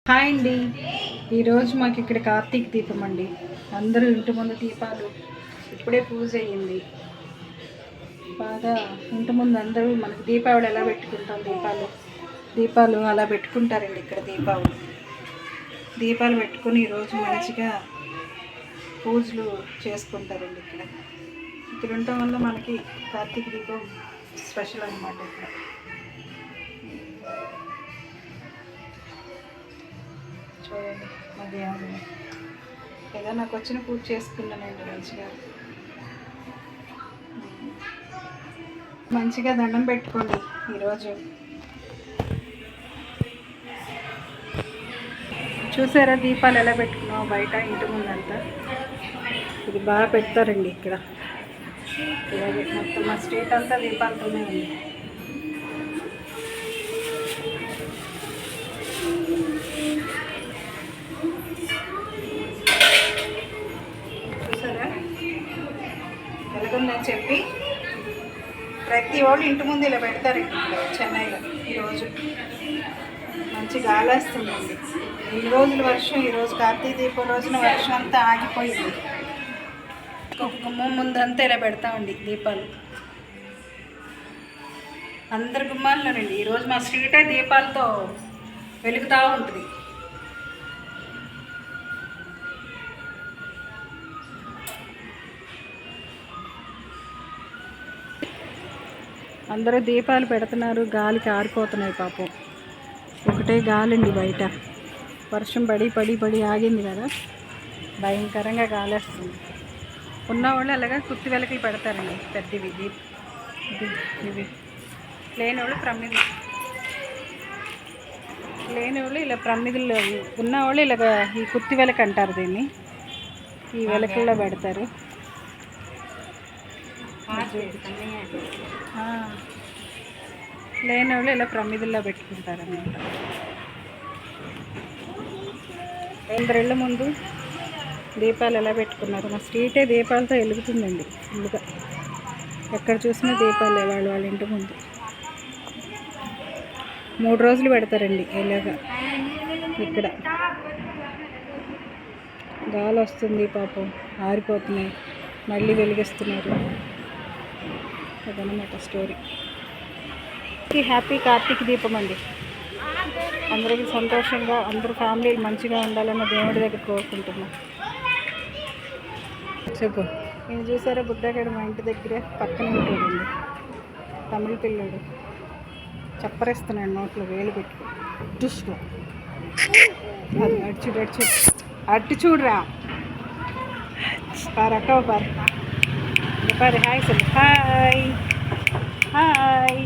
Hi అండి. ఈరోజు మాకు ఇక్కడ కార్తీక దీపం అండి. అందరూ ఇంటి ముందు దీపాలు, ఇప్పుడే పూజ అయ్యింది బాగా. ఇంటి ముందు అందరూ మనకి దీపావళి ఎలా పెట్టుకుంటాం, దీపాలు అలా పెట్టుకుంటారండి. ఇక్కడ దీపాలు పెట్టుకుని ఈరోజు మంచిగా పూజలు చేసుకుంటారండి. ఇక్కడ ఉండటం వల్ల మనకి కార్తీక దీపం స్పెషల్ అన్నమాట. ఇక్కడ చూడండి, మధ్యాహ్నం ఏదో నాకు వచ్చిన పూజ చేసుకున్నానండి. మంచిగా దండం పెట్టుకోండి. ఈరోజు చూసారా దీపాలు ఎలా పెట్టుకున్నాం బయట ఇంటి ముందంతా. ఇది బాగా పెడతారండి ఇక్కడ. ఇలాగే మొత్తం మా స్ట్రీట్ అంతా దీపాలతోనే ఉంది. వెలుగుందని చెప్పి ప్రతి వాళ్ళు ఇంటి ముందు ఇలా పెడతారండి. ఇక్కడ చెన్నైలో ఈరోజు మంచి గాలి వస్తుందండి. ఈ రోజుల వర్షం, ఈరోజు కార్తీక దీపం రోజున వర్షం అంతా ఆగిపోయింది. ఒక గుమ్మం ముందంతా ఇలా పెడతామండి దీపాలు. అందరి గుమ్మాల్లోనండి ఈరోజు మా స్ట్రీటే దీపాలతో వెలుగుతూ ఉంటుంది. అందరూ దీపాలు పెడుతున్నారు. గాలికి ఆరిపోతున్నాయి పాపం. ఒకటే గాలండి బయట. వర్షం పడి ఆగింది కదా, భయంకరంగా గాలి వస్తుంది. ఉన్నవాళ్ళు అలాగా కుత్తి వెలకలు పెడతారండి పెద్దవి. ఇవి లేనివాళ్ళు ఇలా ప్రమిదుల్లో, ఉన్నవాళ్ళు ఇలాగ ఈ కుత్తి వెలక అంటారు దీన్ని. ఈ వెలకల్లో పెడతారు. లేని వాళ్ళు ఇలా ప్రమిదుల్లో పెట్టుకుంటారన్నమాట. 2 ఏళ్ళ ముందు దీపాలు ఎలా పెట్టుకున్నారు. మా స్ట్రీటే దీపాలతో వెలుగుతుందండి ఫుల్గా. ఎక్కడ చూసినా దీపాలు వాళ్ళ ఇంటి ముందు. 3 రోజులు పెడతారండి ఇలాగా. ఇక్కడ గాలి వస్తుంది పాపం, ఆరిపోతున్నాయి, మళ్ళీ వెలిగిస్తున్నారు. అదనమాట స్టోరీ. హ్యాపీ కార్తీక దీపం అండి. అందరికీ సంతోషంగా, అందరూ ఫ్యామిలీలు మంచిగా ఉండాలన్న దేవుడి దగ్గర కోరుకుంటున్నాం. చెప్పు. నేను చూసారా బుద్ధగాడు మా ఇంటి దగ్గర పక్కన ఉంటాడండి. తమిళ పిల్లడు చప్పరేస్తున్నాడు నోట్లో వేలు పెట్టుకో. చూసుకో, అది అటు చూడరా. పారక్క పారు హాయ్. హాయ్.